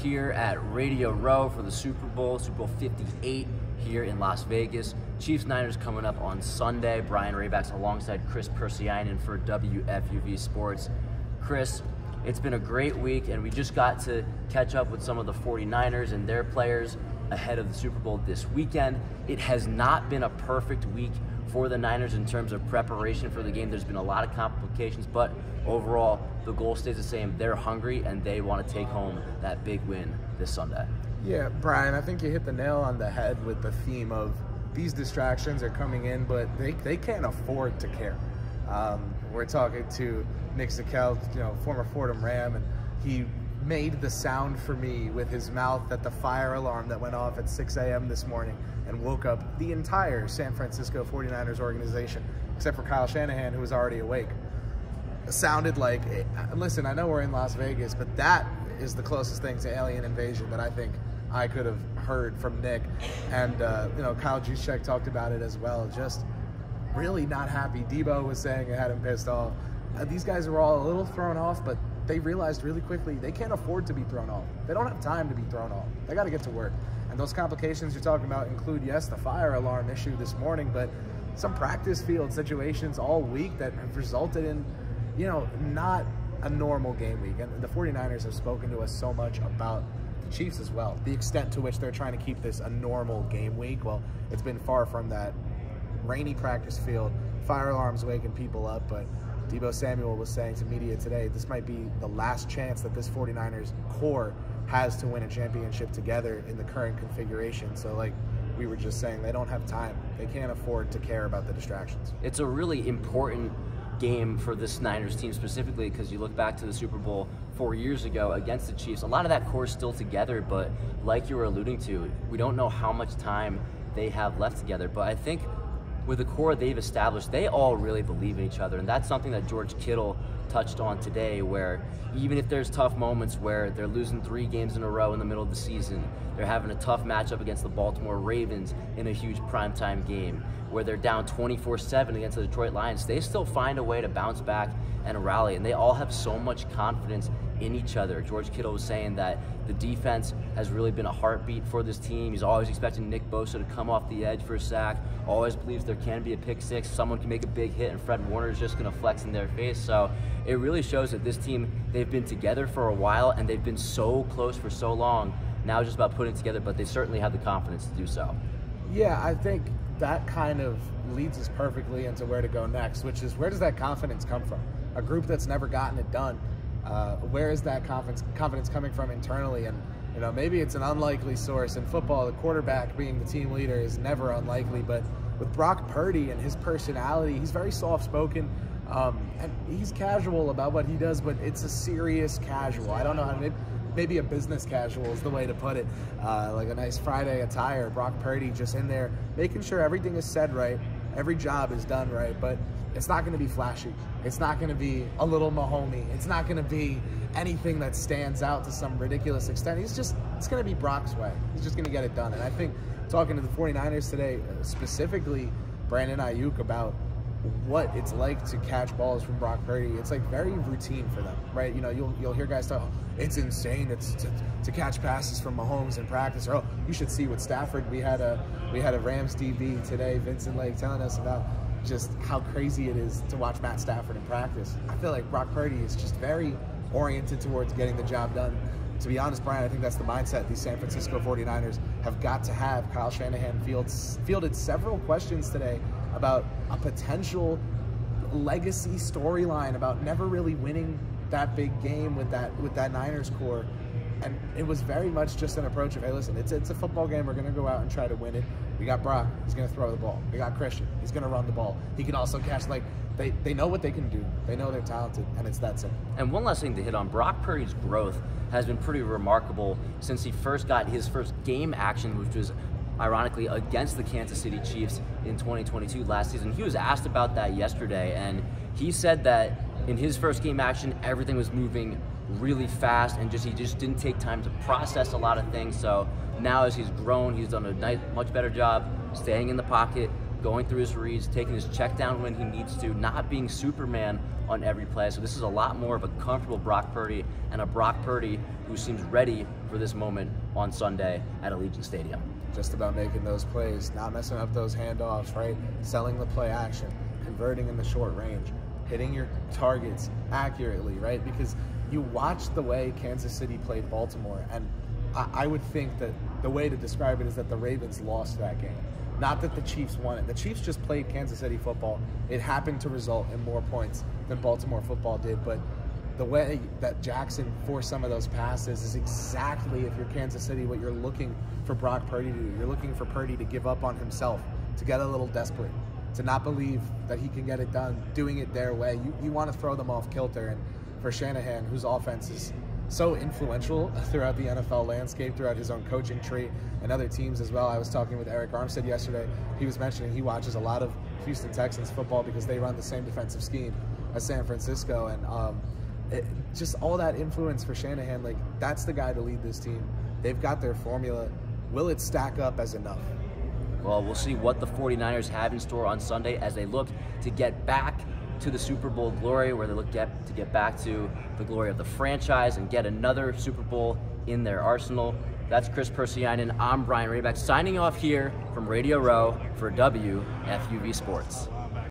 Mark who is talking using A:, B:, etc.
A: here at Radio Row for the Super Bowl LVIII here in Las Vegas. Chiefs-Niners coming up on Sunday. Brian Rabacs alongside Kris Pursiainen for WFUV Sports. Kris, it's been a great week, and we just got to catch up with some of the 49ers and their players ahead of the Super Bowl this weekend. It has not been a perfect week for the Niners in terms of preparation for the game. There's been a lot of complications, but overall, the goal stays the same. They're hungry, and they want to take home that big win this Sunday.
B: Yeah, Brian, I think you hit the nail on the head with the theme of these distractions are coming in, but they can't afford to care. We're talking to Nick Zakelj, former Fordham Ram, and he made the sound for me with his mouth at the fire alarm that went off at 6 a.m. this morning and woke up the entire San Francisco 49ers organization, except for Kyle Shanahan, who was already awake. It sounded like, listen, I know we're in Las Vegas, but that is the closest thing to alien invasion that I think I could have heard from Nick. And, Kyle Juszczyk talked about it as well, just really not happy. Debo was saying it had him pissed off. These guys are all a little thrown off, but they realized really quickly they can't afford to be thrown off. They don't have time to be thrown off. They got to get to work. And those complications you're talking about include, yes, the fire alarm issue this morning, but some practice field situations all week that have resulted in, not a normal game week. And the 49ers have spoken to us so much about the Chiefs as well, the extent to which they're trying to keep this a normal game week. Well, it's been far from that. Rainy practice field, fire alarms waking people up, but Debo Samuel was saying to media today, this might be the last chance that this 49ers core has to win a championship together in the current configuration. So like we were just saying, they don't have time. They can't afford to care about the distractions.
A: It's a really important game for this Niners team specifically because you look back to the Super Bowl 4 years ago against the Chiefs. A lot of that core is still together, but like you were alluding to, we don't know how much time they have left together. But I think with the core they've established, they all really believe in each other, and that's something that George Kittle touched on today, where even if there's tough moments where they're losing 3 games in a row in the middle of the season, they're having a tough matchup against the Baltimore Ravens in a huge primetime game, where they're down 24-7 against the Detroit Lions, they still find a way to bounce back and rally, and they all have so much confidence in each other. George Kittle was saying that the defense has really been a heartbeat for this team. He's always expecting Nick Bosa to come off the edge for a sack, always believes there can be a pick six, someone can make a big hit, and Fred Warner is just going to flex in their face. So it really shows that this team, they've been together for a while, and they've been so close for so long. Now it's just about putting it together, but they certainly have the confidence to do so.
B: Yeah, I think that kind of leads us perfectly into where to go next, which is, where does that confidence come from? A group that's never gotten it done. Where is that confidence coming from internally? And maybe it's an unlikely source. In football, the quarterback being the team leader is never unlikely, but with Brock Purdy and his personality, he's very soft-spoken, and he's casual about what he does, but it's a serious casual. I don't know how to, maybe a business casual is the way to put it, like a nice Friday attire. Brock Purdy just in there making sure everything is said right, every job is done right, but it's not going to be flashy. It's not going to be a little Mahomey. It's not going to be anything that stands out to some ridiculous extent. It's going to be Brock's way. He's just going to get it done. And I think talking to the 49ers today, specifically Brandon Ayuk, about what it's like to catch balls from Brock Purdy, it's like very routine for them, right? You'll hear guys talk, it's insane to catch passes from Mahomes in practice, or you should see with Stafford. We had a Rams DB today, Vincent Lake, telling us about just how crazy it is to watch Matt Stafford in practice. I feel like Brock Purdy is just very oriented towards getting the job done. To be honest, Brian, I think that's the mindset these San Francisco 49ers have got to have. Kyle Shanahan fielded several questions today about a potential legacy storyline about never really winning that big game with that Niners core. And it was very much just an approach of, hey, listen, it's a football game. We're going to go out and try to win it. We got Brock. He's going to throw the ball. We got Christian. He's going to run the ball. He can also catch. Like, they know what they can do. They know they're talented, and it's that simple.
A: And one last thing to hit on, Brock Purdy's growth has been pretty remarkable since he first got his first game action, which was ironically against the Kansas City Chiefs in 2022 last season. He was asked about that yesterday, and he said that in his first game action, everything was moving really fast, and he just didn't take time to process a lot of things. So now as he's grown, he's done a much better job staying in the pocket, going through his reads, taking his check down when he needs to, not being Superman on every play. So this is a lot more of a comfortable Brock Purdy, and a Brock Purdy who seems ready for this moment on Sunday at Allegiant Stadium.
B: Just about making those plays, not messing up those handoffs, right? Selling the play action, converting in the short range, hitting your targets accurately, right? Because you watch the way Kansas City played Baltimore, and I would think that the way to describe it is that the Ravens lost that game. Not that the Chiefs won it. The Chiefs just played Kansas City football. It happened to result in more points than Baltimore football did, but the way that Jackson forced some of those passes is exactly, if you're Kansas City, what you're looking for Brock Purdy to do. You're looking for Purdy to give up on himself, to get a little desperate, to not believe that he can get it done, doing it their way. You want to throw them off kilter, and for Shanahan, whose offense is so influential throughout the NFL landscape, throughout his own coaching tree and other teams as well. I was talking with Eric Armstead yesterday. He was mentioning he watches a lot of Houston Texans football because they run the same defensive scheme as San Francisco, and just all that influence for Shanahan, like, that's the guy to lead this team. They've got their formula. Will it stack up as enough?
A: Well, we'll see what the 49ers have in store on Sunday as they look to get back to the Super Bowl glory, where they look to get back to the glory of the franchise and get another Super Bowl in their arsenal. That's Kris Pursiainen. I'm Brian Rabacs, signing off here from Radio Row for WFUV Sports.